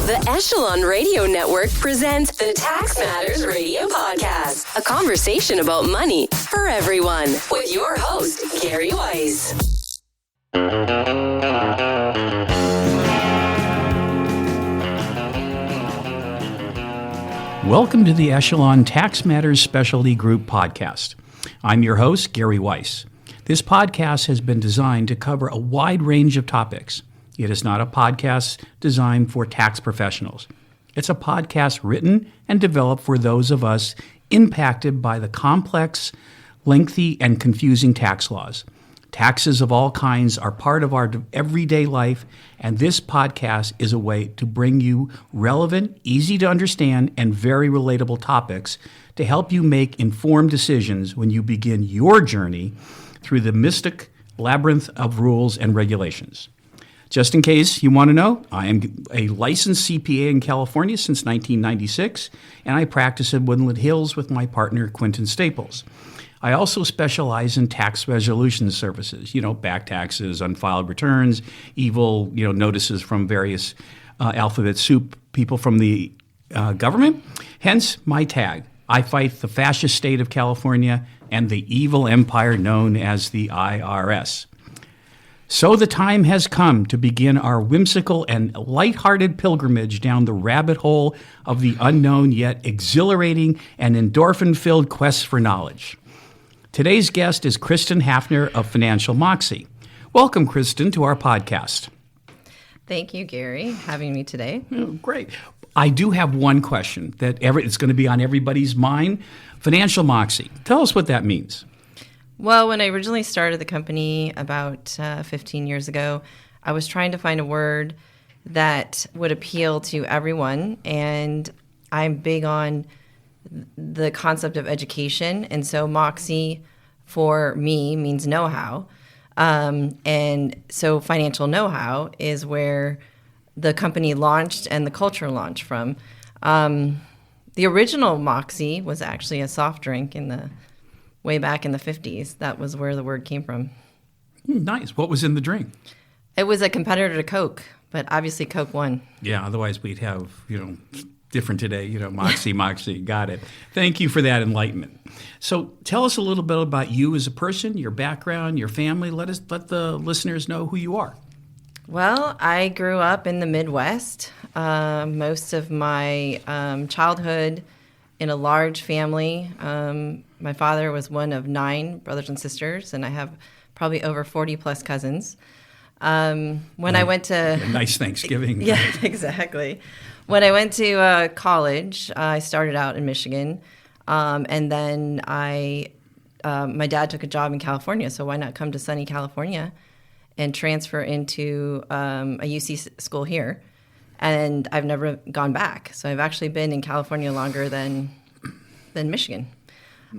The Echelon Radio Network presents the Tax Matters Radio Podcast, a conversation about money for everyone, with your host, Gary Weiss. Welcome to the Echelon Tax Matters Specialty Group Podcast. I'm your host, Gary Weiss. This podcast has been designed to cover a wide range of topics. It is not a podcast designed for tax professionals. It's a podcast written and developed for those of us impacted by the complex, lengthy, and confusing tax laws. Taxes of all kinds are part of our everyday life, and this podcast is a way to bring you relevant, easy to understand, and very relatable topics to help you make informed decisions when you begin your journey through the mystic labyrinth of rules and regulations. Just in case you want to know, I am a licensed CPA in California since 1996, and I practice in Woodland Hills with my partner, Quentin Staples. I also specialize in tax resolution services, back taxes, unfiled returns, notices from various alphabet soup people from the government. Hence my tag. I fight the fascist state of California and the evil empire known as the IRS. So the time has come to begin our whimsical and lighthearted pilgrimage down the rabbit hole of the unknown yet exhilarating and endorphin-filled quest for knowledge. Today's guest is Kristen Hafner of Financial Moxie. Welcome, Kristen, to our podcast. Thank you, Gary, having me today. Oh, great. I do have one question that it's going to be on everybody's mind. Financial Moxie. Tell us what that means. Well, when I originally started the company about 15 years ago, I was trying to find a word that would appeal to everyone, and I'm big on the concept of education, and so Moxie for me means know-how, and so financial know-how is where the company launched and the culture launched from. The original Moxie was actually a soft drink way back in the 50s. That was where the word came from. Nice. What was in the drink? It was a competitor to Coke, but obviously Coke won. Yeah, otherwise we'd have, different today, Moxie. Got it. Thank you for that enlightenment. So tell us a little bit about you as a person, your background, your family. Let the listeners know who you are. Well, I grew up in the Midwest. Most of my childhood in a large family. My father was one of 9 brothers and sisters, and I have probably over 40 plus cousins. I went to nice Thanksgiving. Yeah, exactly. When I went to college, I started out in Michigan, and then my dad took a job in California, so why not come to sunny California and transfer into a UC school here? And I've never gone back, so I've actually been in California longer than Michigan.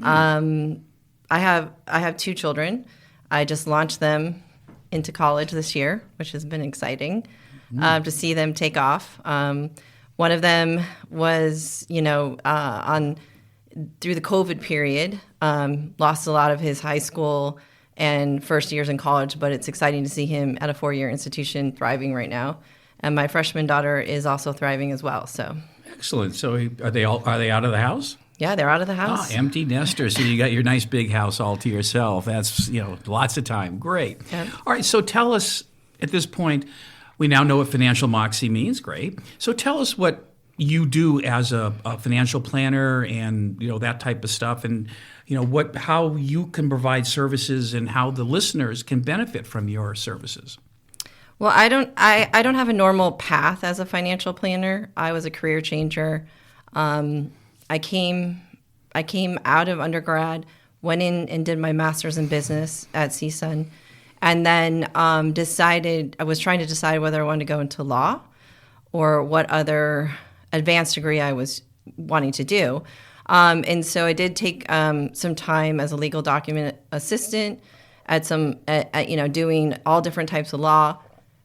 I have 2 children. I just launched them into college this year, which has been exciting to see them take off. One of them was, through the COVID period, lost a lot of his high school and first years in college, but it's exciting to see him at a 4-year institution thriving right now. And my freshman daughter is also thriving as well. So excellent. So are they out of the house? Yeah, they're out of the house. Empty nesters. So you got your nice big house all to yourself. That's, lots of time. Great. Yep. All right. So tell us at this point, we now know what Financial Moxie means. Great. So tell us what you do as a financial planner and, that type of stuff, and, how you can provide services and how the listeners can benefit from your services. Well, I don't have a normal path as a financial planner. I was a career changer. I came out of undergrad, went in and did my master's in business at CSUN, and then I was trying to decide whether I wanted to go into law or what other advanced degree I was wanting to do. And so I did take some time as a legal document assistant at doing all different types of law.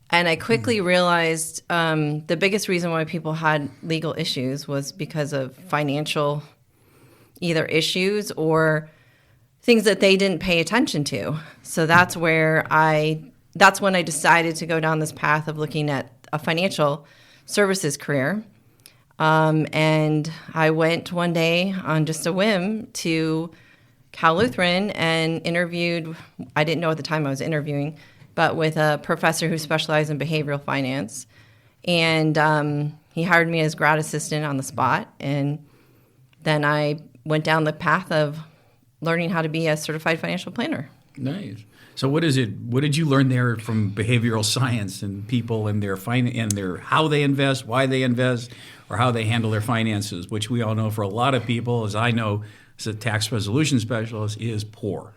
And I quickly realized the biggest reason why people had legal issues was because of financial either issues or things that they didn't pay attention to. So that's when I decided to go down this path of looking at a financial services career. And I went one day on just a whim to Cal Lutheran and interviewed, I didn't know at the time I was interviewing, but with a professor who specialized in behavioral finance. And he hired me as grad assistant on the spot. And then I went down the path of learning how to be a certified financial planner. Nice. So what is it? What did you learn there from behavioral science and people and their how they invest, why they invest, or how they handle their finances, which we all know for a lot of people, as I know as a tax resolution specialist, is poor.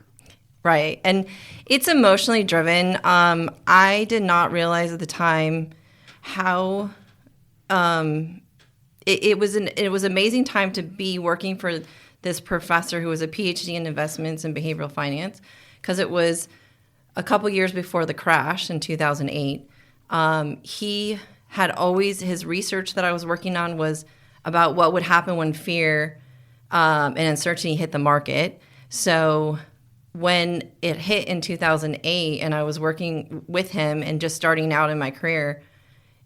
Right. And it's emotionally driven. I did not realize at the time how it was an amazing time to be working for this professor who was a PhD in investments and behavioral finance, because it was a couple years before the crash in 2008. He had always, his research that I was working on was about what would happen when fear and uncertainty hit the market. So when it hit in 2008 and I was working with him and just starting out in my career,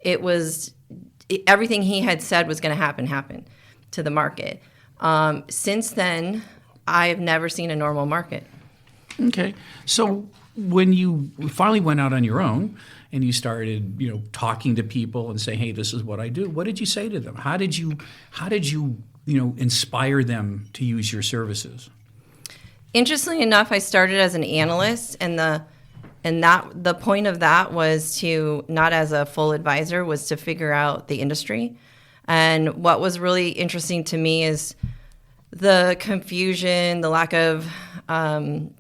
everything he had said was going to happen to the market. Since then, I've never seen a normal market. Okay. So when you finally went out on your own and you started, talking to people and saying, "Hey, this is what I do," what did you say to them? How did you inspire them to use your services? Interestingly enough, I started as an analyst, and the point of that was to, not as a full advisor, was to figure out the industry. And what was really interesting to me is the confusion, the lack of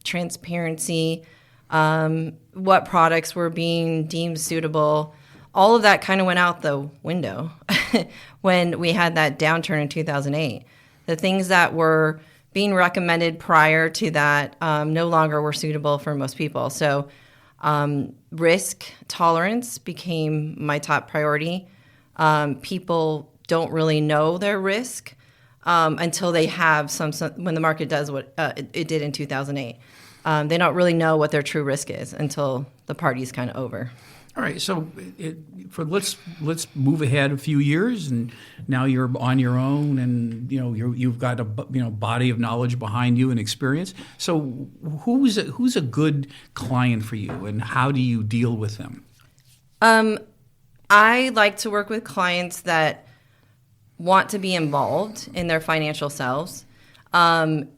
transparency, what products were being deemed suitable. All of that kind of went out the window when we had that downturn in 2008. The things that were being recommended prior to that no longer were suitable for most people. So risk tolerance became my top priority. People don't really know their risk until they have some when the market does what it did in 2008. They don't really know what their true risk is until the party's kind of over. All right, so let's move ahead a few years, and now you're on your own, and you've got a body of knowledge behind you and experience. So who's a good client for you, and how do you deal with them? I like to work with clients that want to be involved in their financial selves. If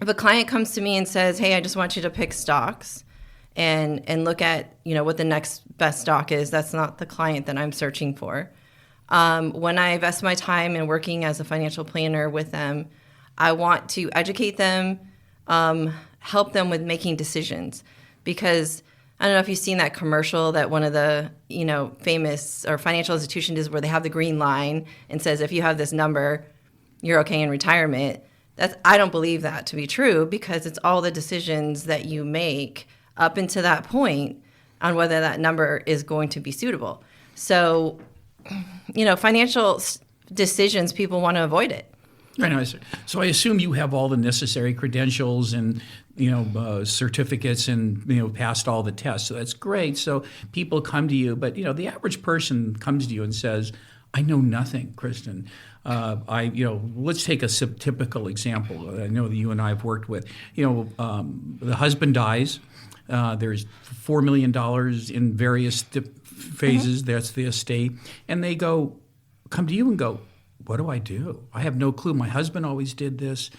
a client comes to me and says, "Hey, I just want you to pick stocks," and look at what the next best stock is, that's not the client that I'm searching for. When I invest my time in working as a financial planner with them, I want to educate them, help them with making decisions. Because I don't know if you've seen that commercial that one of the famous or financial institutions is, where they have the green line and says, if you have this number, you're okay in retirement. I don't believe that to be true, because it's all the decisions that you make up until that point on whether that number is going to be suitable. So, financial decisions, people want to avoid it. I know. So I assume you have all the necessary credentials and certificates and passed all the tests. So that's great. So people come to you, but the average person comes to you and says, "I know nothing, Kristen." Let's take a typical example. I know that you and I have worked with. The husband dies. There's $4 million in various phases. Mm-hmm. That's the estate, and they come to you and go, "What do I do? I have no clue. My husband always did this,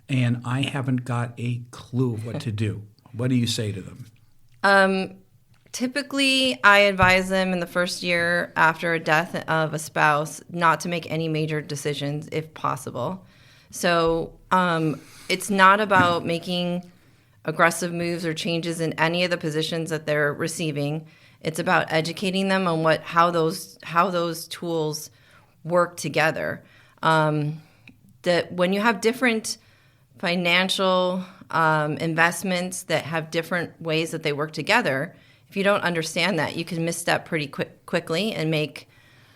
and I haven't got a clue of what to do." What do you say to them? Typically, I advise them in the first year after a death of a spouse not to make any major decisions if possible. So it's not about making aggressive moves or changes in any of the positions that they're receiving. It's about educating them on how those tools work together. That when you have different financial investments that have different ways that they work together, if you don't understand that, you can misstep pretty quickly and make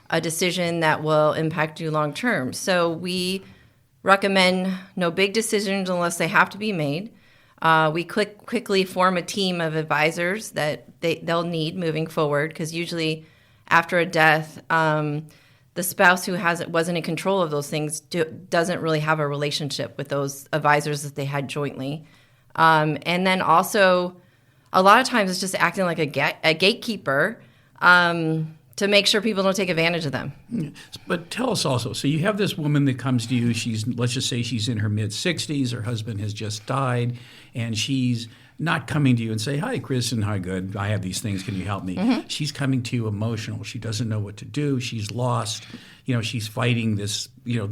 a decision that will impact you long term. So we recommend no big decisions unless they have to be made. We quickly form a team of advisors that they'll need moving forward, because usually after a death, the spouse who wasn't in control of those things doesn't really have a relationship with those advisors that they had jointly. And then also, a lot of times it's just acting like a gatekeeper to make sure people don't take advantage of them. But tell us also, so you have this woman that comes to you, let's just say she's in her mid-60s, her husband has just died, and she's not coming to you and say, hi, Kristen, hi, good, I have these things, can you help me? Mm-hmm. She's coming to you emotional. She doesn't know what to do. She's lost. She's fighting this,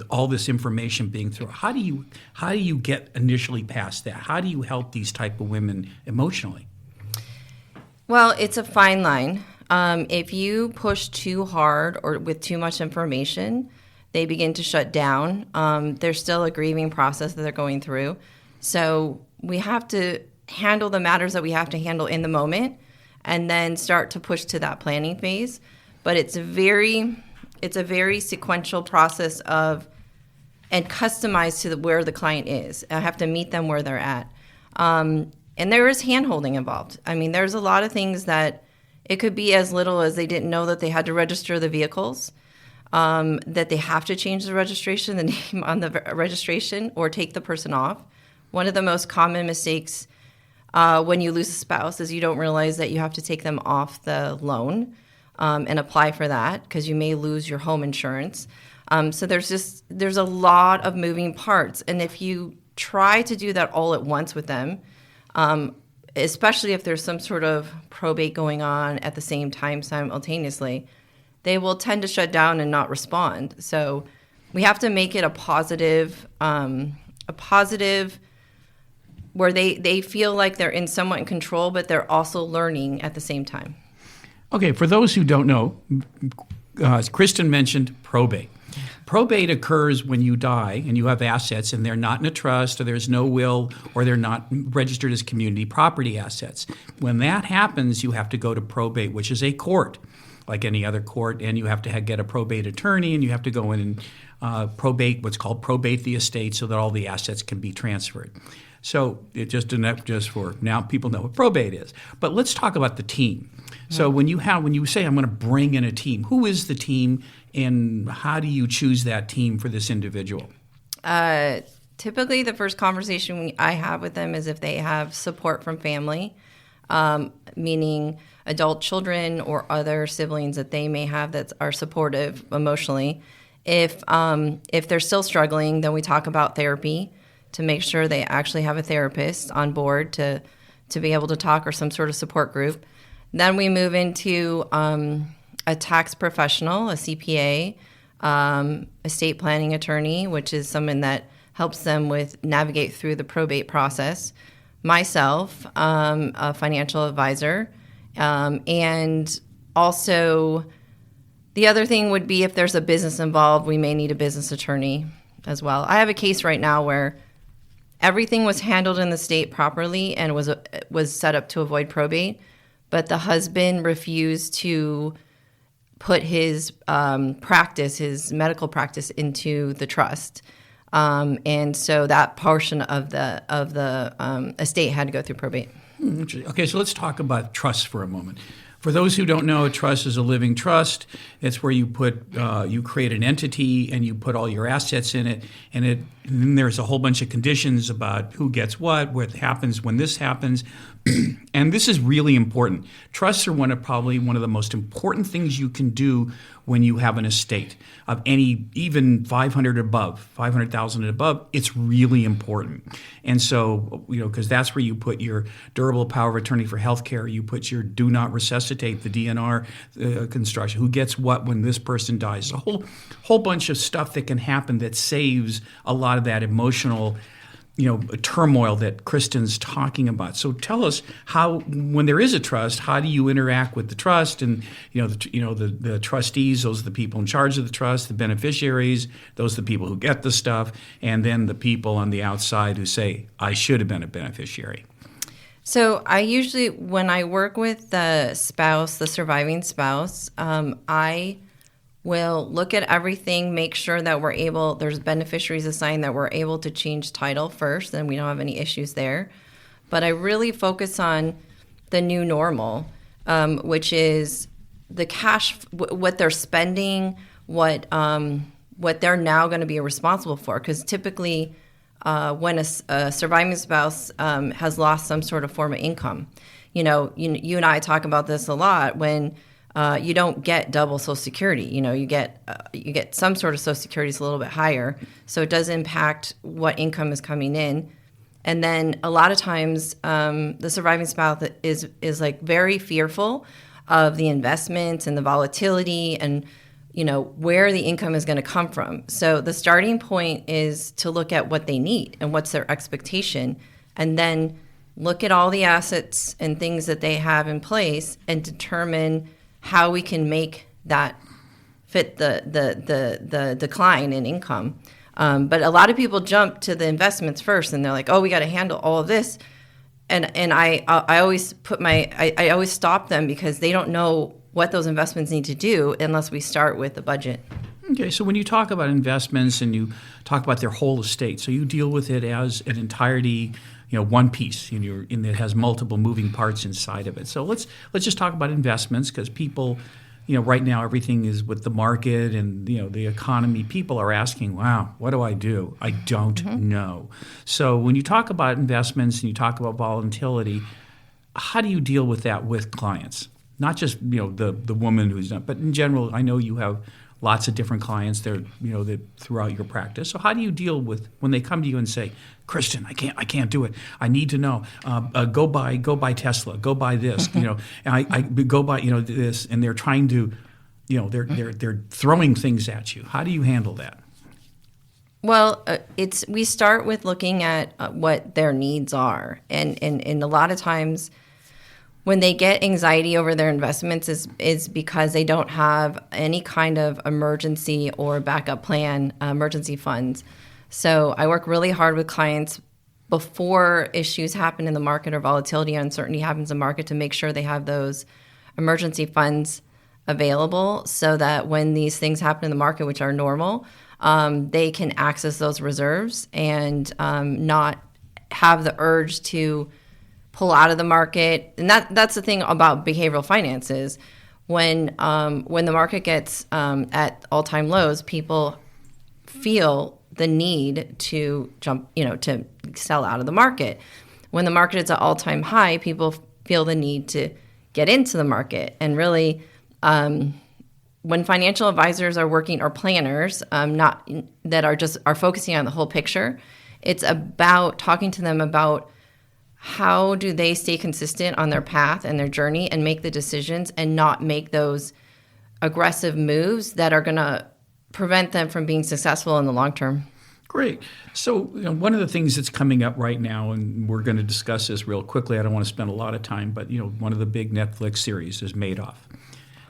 all this information being thrown. How do you get initially past that? How do you help these type of women emotionally? Well, it's a fine line. If you push too hard or with too much information, they begin to shut down. There's still a grieving process that they're going through. So we have to handle the matters that we have to handle in the moment and then start to push to that planning phase. But it's a very sequential process and customized to where the client is. I have to meet them where they're at. And there is hand-holding involved. I mean, there's a lot of things that it could be as little as they didn't know that they had to register the vehicles, that they have to change the registration, the name on the registration, or take the person off. One of the most common mistakes when you lose a spouse is you don't realize that you have to take them off the loan and apply for that because you may lose your home insurance. So there's a lot of moving parts. And if you try to do that all at once with them, especially if there's some sort of probate going on at the same time simultaneously, they will tend to shut down and not respond. So we have to make it a positive where they feel like they're somewhat in control, but they're also learning at the same time. Okay, for those who don't know, Kristen mentioned probate. Probate occurs when you die and you have assets and they're not in a trust or there's no will or they're not registered as community property assets. When that happens, you have to go to probate, which is a court, like any other court, and you have to get a probate attorney and you have to go in and probate the estate so that all the assets can be transferred. So it just for now, people know what probate is. But let's talk about the team. So when you say I'm going to bring in a team, who is the team, and how do you choose that team for this individual? Typically, the first conversation I have with them is if they have support from family, meaning adult children or other siblings that they may have that are supportive emotionally. If they're still struggling, then we talk about therapy to make sure they actually have a therapist on board to be able to talk, or some sort of support group. Then we move into a tax professional, a CPA, estate planning attorney, which is someone that helps them navigate through the probate process. Myself, a financial advisor, and also the other thing would be if there's a business involved, we may need a business attorney as well. I have a case right now where everything was handled in the state properly and was set up to avoid probate, but the husband refused to put his his medical practice into the trust, and so that portion of the estate had to go through probate. Okay, so let's talk about trust for a moment. For those who don't know, a trust is a living trust. It's where you create an entity and you put all your assets in it, and then there's a whole bunch of conditions about who gets what happens when this happens, and this is really important. Trusts are probably one of the most important things you can do when you have an estate of even 500,000 and above. It's really important, and so because that's where you put your durable power of attorney for healthcare. You put your do not resuscitate, the DNR construction. Who gets what when this person dies? A whole bunch of stuff that can happen that saves a lot of that emotional turmoil that Kristen's talking about. So tell us how, when there is a trust, how do you interact with the trust and the trustees? Those are the people in charge of the trust. The beneficiaries, those are the people who get the stuff, and then the people on the outside who say, I should have been a beneficiary. So I usually, when I work with the surviving spouse, I will look at everything, make sure that there's beneficiaries assigned, that we're able to change title first, and we don't have any issues there. But I really focus on the new normal, which is the cash, what they're spending, what they're now going to be responsible for. Because typically, when a surviving spouse has lost some sort of form of income, you and I talk about this a lot. When you don't get double Social Security, you get some sort of Social Security is a little bit higher, so it does impact what income is coming in. And then a lot of times, the surviving spouse is like very fearful of the investments and the volatility and where the income is going to come from. So the starting point is to look at what they need and what's their expectation, and then look at all the assets and things that they have in place and determine how we can make that fit the decline in income. But a lot of people jump to the investments first, and they're like, "Oh, we got to handle all of this." And I always I always stop them because they don't know what those investments need to do unless we start with the budget. Okay, so when you talk about investments and you talk about their whole estate, so you deal with it as an entirety, one piece, and it has multiple moving parts inside of it. So let's just talk about investments, because people, right now everything is with the market and the economy. People are asking, "Wow, what do I do? I don't know." So when you talk about investments and you talk about volatility, how do you deal with that with clients? Not just the woman who's done, but in general, I know you have lots of different clients there, that throughout your practice. So how do you deal with when they come to you and say, "Kristen, I can't do it. I need to know. Go buy Tesla. Go buy this. And I go buy this," and they're trying to, they're throwing things at you. How do you handle that? Well, we start with looking at what their needs are, and a lot of times, when they get anxiety over their investments is because they don't have any kind of emergency or backup plan, emergency funds. So I work really hard with clients before issues happen in the market or volatility or uncertainty happens in the market to make sure they have those emergency funds available so that when these things happen in the market, which are normal, they can access those reserves and not have the urge to pull out of the market. And that's the thing about behavioral finance is when the market gets at all-time lows, people feel the need to jump, to sell out of the market. When the market is at all-time high, people feel the need to get into the market. And really, when financial advisors are working, or planners, are focusing on the whole picture, it's about talking to them about how do they stay consistent on their path and their journey and make the decisions and not make those aggressive moves that are going to prevent them from being successful in the long term. Great. So one of the things that's coming up right now, and we're going to discuss this real quickly, I don't want to spend a lot of time, but one of the big Netflix series is Madoff.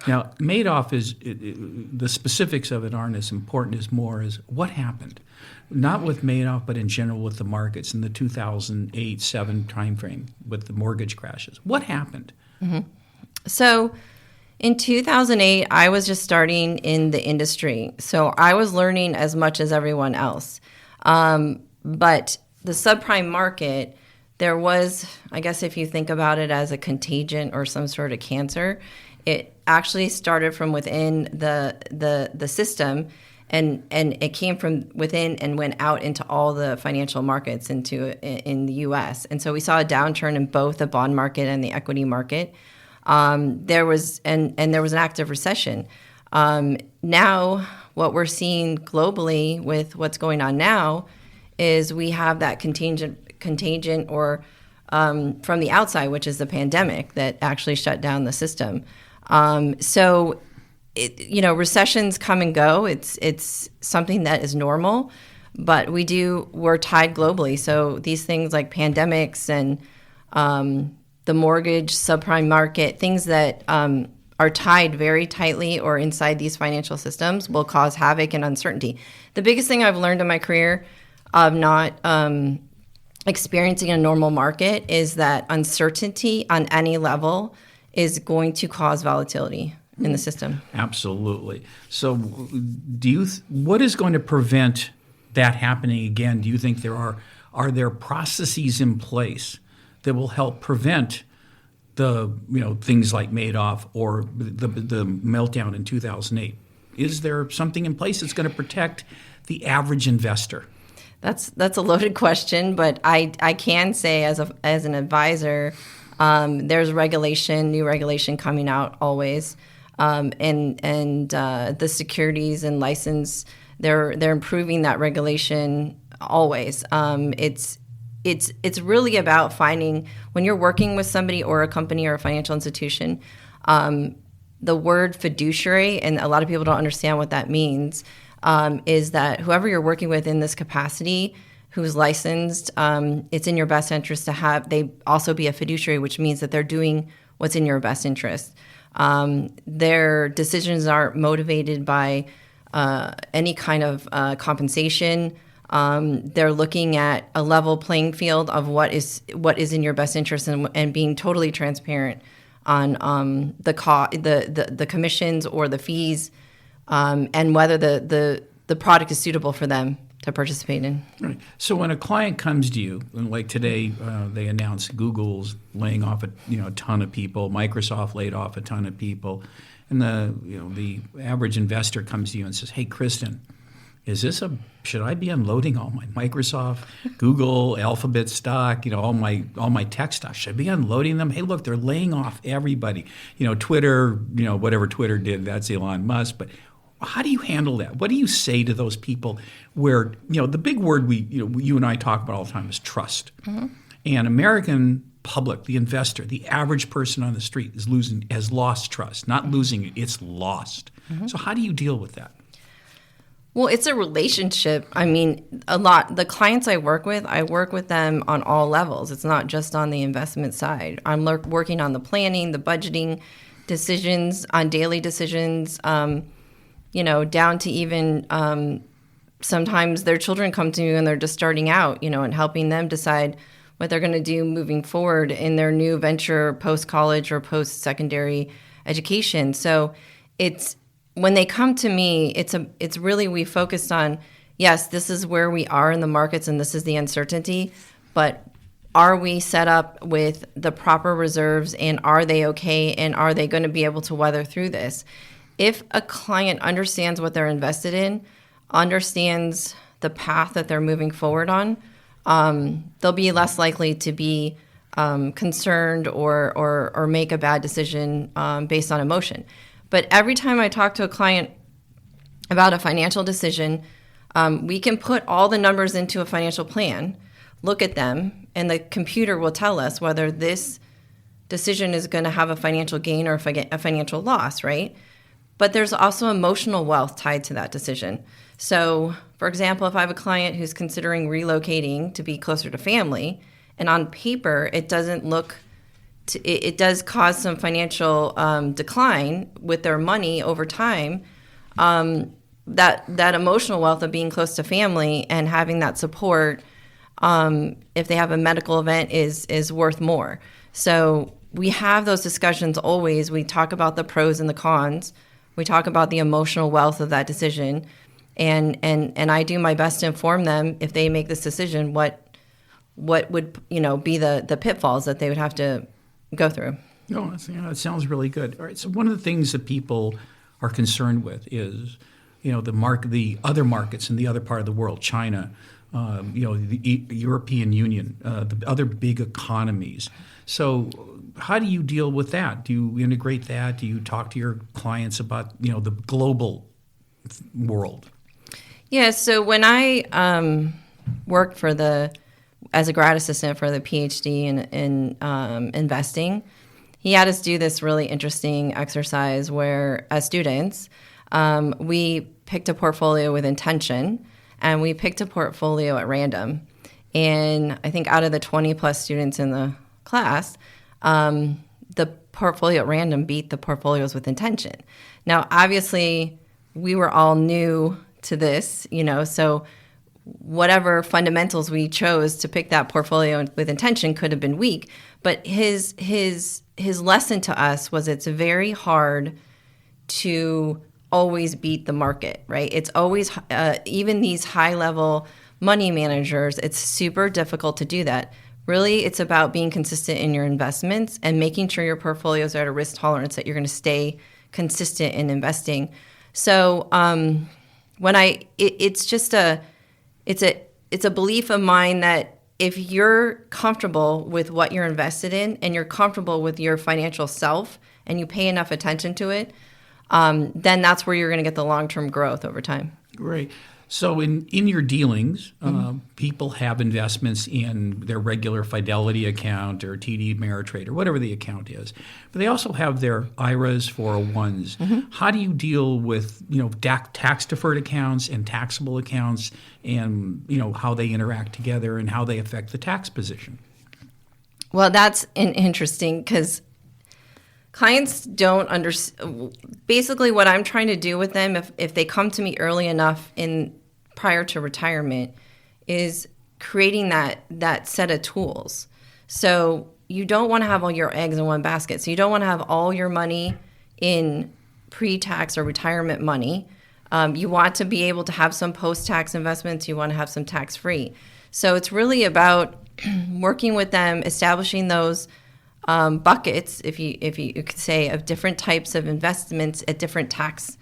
Now, Madoff is, the specifics of it aren't as important as more as what happened. Not with Madoff, but in general with the markets in the 2008-07 timeframe with the mortgage crashes. What happened? Mm-hmm. So in 2008, I was just starting in the industry. So I was learning as much as everyone else. But the subprime market, there was, I guess if you think about it as a contagion or some sort of cancer, it actually started from within the system, and it came from within and went out into all the financial markets in the U.S. And so we saw a downturn in both the bond market and the equity market. There was an active recession. Now, what we're seeing globally with what's going on now is we have that contagion or from the outside, which is the pandemic that actually shut down the system. So, recessions come and go. It's something that is normal, but we're tied globally. So these things like pandemics and the mortgage subprime market, things that are tied very tightly or inside these financial systems will cause havoc and uncertainty. The biggest thing I've learned in my career of not experiencing a normal market is that uncertainty on any level is going to cause volatility in the system. Absolutely. So what is going to prevent that happening again? Do you think are there processes in place that will help prevent things like Madoff or the meltdown in 2008? Is there something in place that's going to protect the average investor? That's a loaded question, but I can say as an advisor, there's new regulation coming out always, and the securities and license they're improving that regulation always. It's really about finding, when you're working with somebody or a company or a financial institution, the word fiduciary, and a lot of people don't understand what that means, is that whoever you're working with in this capacity, who's licensed, it's in your best interest to have they also be a fiduciary, which means that they're doing what's in your best interest. Their decisions aren't motivated by any kind of compensation. They're looking at a level playing field of what is in your best interest, and being totally transparent on the commissions or the fees, and whether the product is suitable for them to participate in. Right. So when a client comes to you, like today, they announced Google's laying off a ton of people, Microsoft laid off a ton of people, and the average investor comes to you and says, "Hey, Kristen, should I be unloading all my Microsoft, Google, Alphabet stock, all my tech stock? Should I be unloading them? Hey, look, they're laying off everybody. Twitter, whatever Twitter did, that's Elon Musk. But how do you handle that? What do you say to those people where, the big word you and I talk about all the time is trust. Mm-hmm. And American public, the investor, the average person on the street has lost trust. Not losing it, it's lost. Mm-hmm. So how do you deal with that? Well, it's a relationship. I mean, the clients I work with them on all levels. It's not just on the investment side. I'm working on the planning, the budgeting decisions, on daily decisions, down to even sometimes their children come to me and they're just starting out, and helping them decide what they're going to do moving forward in their new venture post-college or post-secondary education. So when they come to me, it's really, we focused on, yes, this is where we are in the markets and this is the uncertainty, but are we set up with the proper reserves, and are they okay, and are they going to be able to weather through this? If a client understands what they're invested in, understands the path that they're moving forward on, they'll be less likely to be concerned or make a bad decision based on emotion. But every time I talk to a client about a financial decision, we can put all the numbers into a financial plan, look at them, and the computer will tell us whether this decision is going to have a financial gain or a financial loss, right? But there's also emotional wealth tied to that decision. So, for example, if I have a client who's considering relocating to be closer to family, and on paper it doesn't look it does cause some financial decline with their money over time, that emotional wealth of being close to family and having that support, if they have a medical event, is worth more. So we have those discussions always. We talk about the pros and the cons. We talk about the emotional wealth of that decision, and I do my best to inform them, if they make this decision, what would be the pitfalls that they would have to go through. No, it sounds really good. All right, so one of the things that people are concerned with is, the other markets in the other part of the world, China, the European Union, the other big economies. So how do you deal with that? Do you integrate that? Do you talk to your clients about, the global world? Yeah, so when I worked as a grad assistant for the PhD in investing, he had us do this really interesting exercise where, as students, we picked a portfolio with intention, and we picked a portfolio at random. And I think out of the 20 plus students in the class, the portfolio at random beat the portfolios with intention. Now, obviously, we were all new to this, so whatever fundamentals we chose to pick that portfolio with intention could have been weak. But his lesson to us was, it's very hard to always beat the market, right? It's always, even these high level money managers, it's super difficult to do that. Really, it's about being consistent in your investments and making sure your portfolios are at a risk tolerance that you're going to stay consistent in investing. So it's a belief of mine that if you're comfortable with what you're invested in and you're comfortable with your financial self and you pay enough attention to it, then that's where you're going to get the long-term growth over time. Great. So in your dealings, people have investments in their regular Fidelity account or TD Ameritrade or whatever the account is, but they also have their IRAs, 401s. How do you deal with tax deferred accounts and taxable accounts, and how they interact together and how they affect the tax position? Well, that's interesting because clients don't understand. Basically, what I'm trying to do with them, if they come to me early enough prior to retirement, is creating that set of tools. So you don't want to have all your eggs in one basket. So you don't want to have all your money in pre-tax or retirement money. You want to be able to have some post-tax investments. You want to have some tax-free. So it's really about working with them, establishing those buckets, if you could say, of different types of investments at different tax,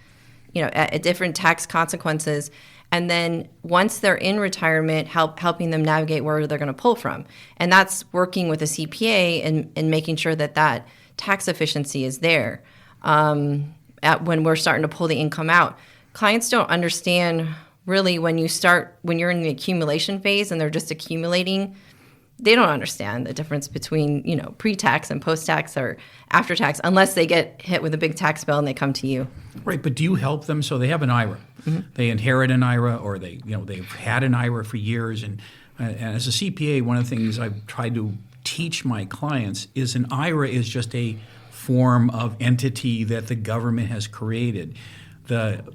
at different tax consequences, and then once they're in retirement, helping them navigate where they're going to pull from, and that's working with a CPA and making sure that tax efficiency is there when we're starting to pull the income out. Clients don't understand really when you're in the accumulation phase and they're just accumulating. They don't understand the difference between, pre-tax and post-tax or after-tax unless they get hit with a big tax bill and they come to you. Right, but do you help them? So they have an IRA. They inherit an IRA, or they've had an IRA for years. And as a CPA, one of the things I've tried to teach my clients is an IRA is just a form of entity that the government has created. The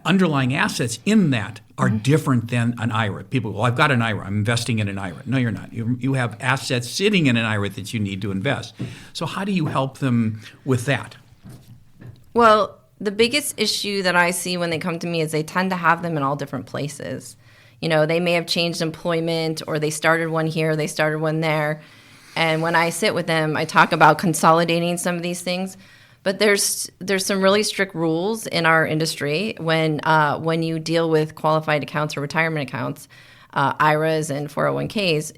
underlying assets in that are different than an IRA. People go, I've got an IRA. I'm investing in an IRA. No, you're not. You have assets sitting in an IRA that you need to invest. So how do you help them with that? Well, the biggest issue that I see when they come to me is they tend to have them in all different places. They may have changed employment, or they started one here, they started one there. And when I sit with them, I talk about consolidating some of these things. But there's some really strict rules in our industry when you deal with qualified accounts or retirement accounts, IRAs and 401ks.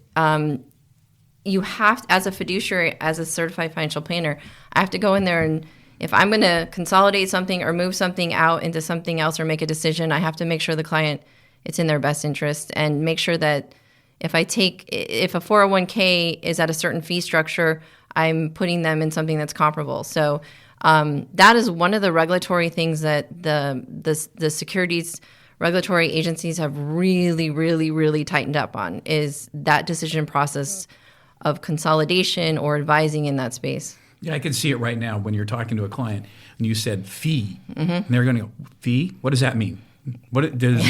You have to, as a fiduciary, as a certified financial planner, I have to go in there, and if I'm going to consolidate something or move something out into something else or make a decision, I have to make sure the client, it's in their best interest, and make sure that if a 401k is at a certain fee structure, I'm putting them in something that's comparable. So that is one of the regulatory things that the securities regulatory agencies have really, really, really tightened up on, is that decision process of consolidation or advising in that space. Yeah, I can see it right now when you're talking to a client and you said fee, and they're going to go, fee? What does that mean? What does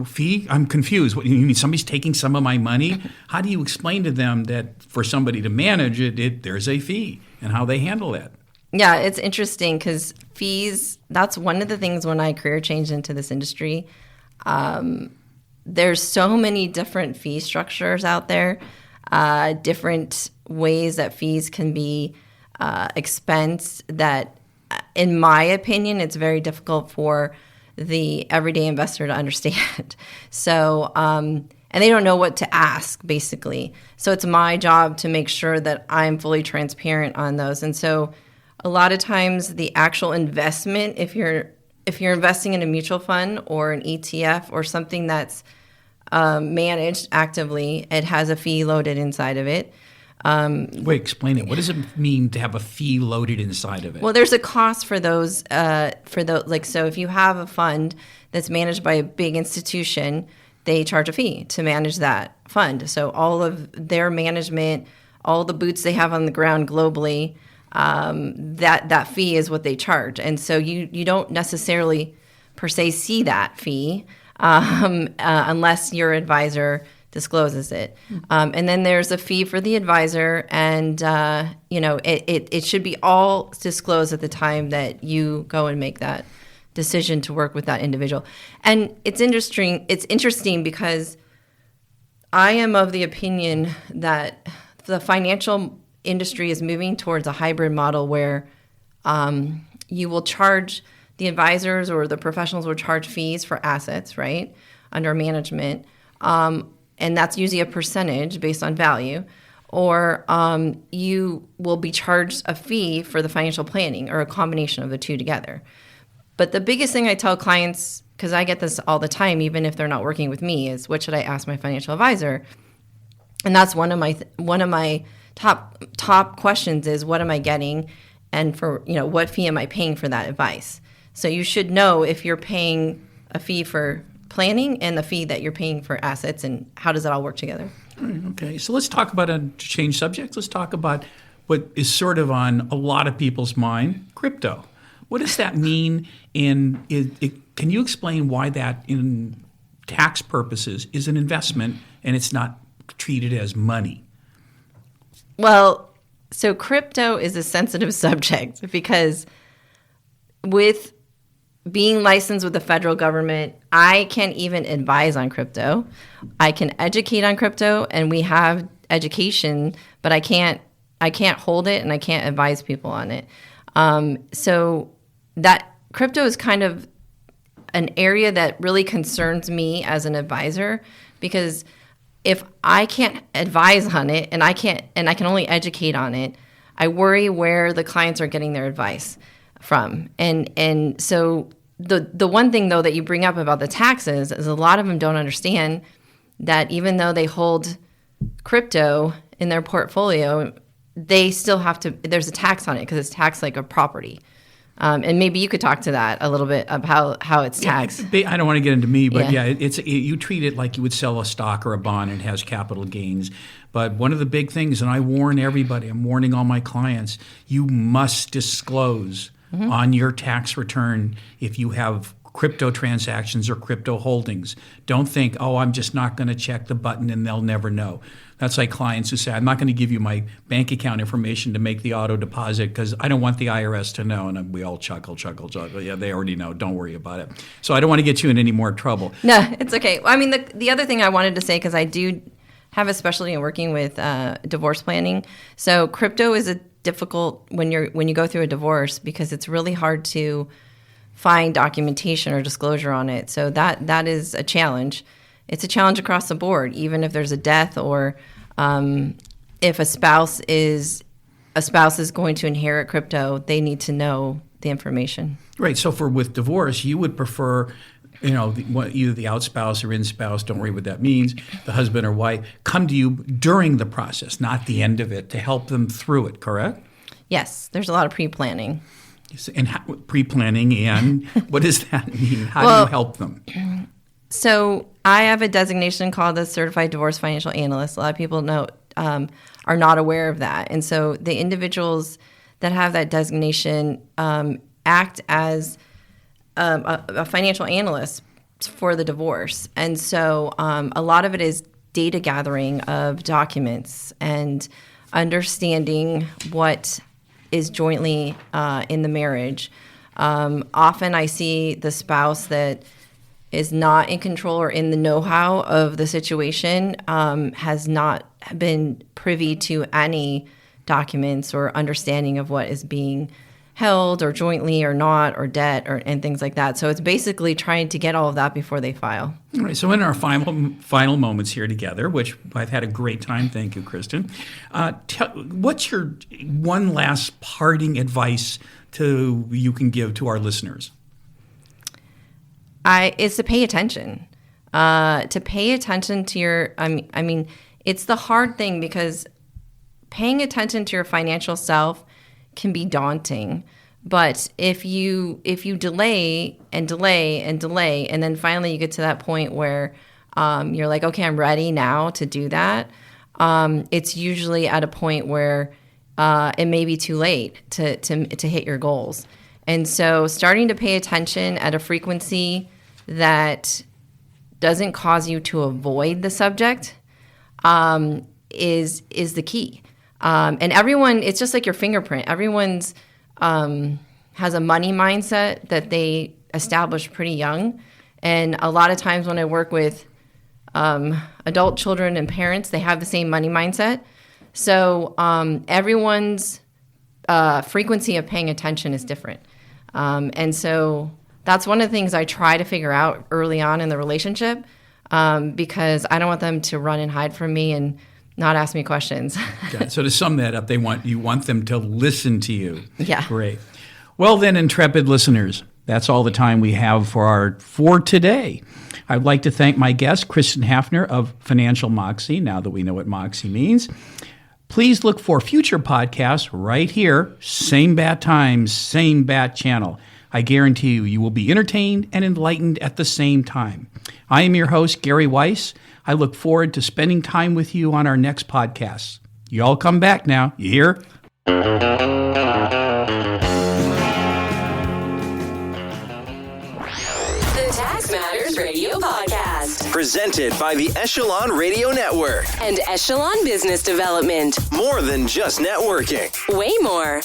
fee? I'm confused. What, you mean somebody's taking some of my money? How do you explain to them that for somebody to manage it, there's a fee, and how they handle that? Yeah, it's interesting because fees, that's one of the things when I career changed into this industry. There's so many different fee structures out there, different ways that fees can be expensed that, in my opinion, it's very difficult for the everyday investor to understand. So, and they don't know what to ask, basically. So it's my job to make sure that I'm fully transparent on those. And so a lot of times the actual investment, if you're investing in a mutual fund or an ETF or something that's managed actively, it has a fee loaded inside of it. Wait, explain it. What does it mean to have a fee loaded inside of it? Well, there's a cost for those. So if you have a fund that's managed by a big institution, they charge a fee to manage that fund. So all of their management, all the boots they have on the ground globally, that fee is what they charge. And so you don't necessarily per se see that fee unless your advisor discloses it. And then there's a fee for the advisor, and it should be all disclosed at the time that you go and make that decision to work with that individual. And it's interesting because I am of the opinion that the financial industry is moving towards a hybrid model where you will charge the advisors or the professionals will charge fees for assets, right, under management. And that's usually a percentage based on value. Or you will be charged a fee for the financial planning or a combination of the two together. But the biggest thing I tell clients, because I get this all the time, even if they're not working with me, is what should I ask my financial advisor? And that's one of my top questions is what am I getting, and for what fee am I paying for that advice? So you should know if you're paying a fee for planning and the fee that you're paying for assets, and how does it all work together? Okay, so let's talk about, to change subjects, let's talk about what is sort of on a lot of people's mind, crypto. What does that mean? And can you explain why that, in tax purposes, is an investment and it's not treated as money? Well, so crypto is a sensitive subject because with being licensed with the federal government, I can't even advise on crypto. I can educate on crypto, and we have education, but I can't hold it and I can't advise people on it. So that crypto is kind of an area that really concerns me as an advisor, because if I can't advise on it and I can only educate on it, I worry where the clients are getting their advice from. And so the one thing though that you bring up about the taxes is a lot of them don't understand that even though they hold crypto in their portfolio, they still have to, there's a tax on it because it's taxed like a property. And maybe you could talk to that a little bit of how it's taxed. I don't want to get into me, but you treat it like you would sell a stock or a bond and it has capital gains. But one of the big things, and I warn everybody, I'm warning all my clients, you must disclose on your tax return if you have crypto transactions or crypto holdings. Don't think, oh, I'm just not going to check the button and they'll never know. That's like clients who say, I'm not going to give you my bank account information to make the auto deposit because I don't want the IRS to know. And we all chuckle. Yeah, they already know. Don't worry about it. So I don't want to get you in any more trouble. No, it's okay. I mean, the other thing I wanted to say, because I do have a specialty in working with divorce planning. So crypto is a difficult when you go through a divorce because it's really hard to find documentation or disclosure on it. So that is a challenge. It's a challenge across the board, even if there's a death or if a spouse is going to inherit crypto, they need to know the information. Right. So with divorce, you would prefer, either the outspouse or in-spouse, don't worry what that means, the husband or wife, come to you during the process, not the end of it, to help them through it, correct? Yes. There's a lot of pre-planning. And pre-planning, and what does that mean? How do you help them? So I have a designation called the Certified Divorce Financial Analyst. A lot of people are not aware of that. And so the individuals that have that designation act as a financial analyst for the divorce. And so a lot of it is data gathering of documents and understanding what is jointly in the marriage. Often I see the spouse that is not in control or in the know-how of the situation, has not been privy to any documents or understanding of what is being held or jointly or not, or debt and things like that. So it's basically trying to get all of that before they file. All right. So in our final moments here together, which I've had a great time, thank you, Kristen. What's your one last parting advice you can give to our listeners? It's to pay attention. To pay attention to your. I mean, it's the hard thing because paying attention to your financial self can be daunting. But if you delay and delay and delay, and then finally you get to that point where you're like, okay, I'm ready now to do that, it's usually at a point where it may be too late to hit your goals. And so starting to pay attention at a frequency that doesn't cause you to avoid the subject is the key. And everyone, it's just like your fingerprint. Everyone's has a money mindset that they establish pretty young. And a lot of times when I work with adult children and parents, they have the same money mindset. So everyone's frequency of paying attention is different. And so that's one of the things I try to figure out early on in the relationship, because I don't want them to run and hide from me and not ask me questions. Okay. So to sum that up, you want them to listen to you. Yeah. Great. Well then, intrepid listeners, that's all the time we have for today. I'd like to thank my guest, Kristen Hafner of Financial Moxie, now that we know what Moxie means. Please look for future podcasts right here, same bat time, same bat channel. I guarantee you will be entertained and enlightened at the same time. I am your host, Gary Weiss. I look forward to spending time with you on our next podcast. You all come back now. You hear? Tax Matters Radio Podcast. Presented by the Echelon Radio Network. And Echelon Business Development. More than just networking. Way more.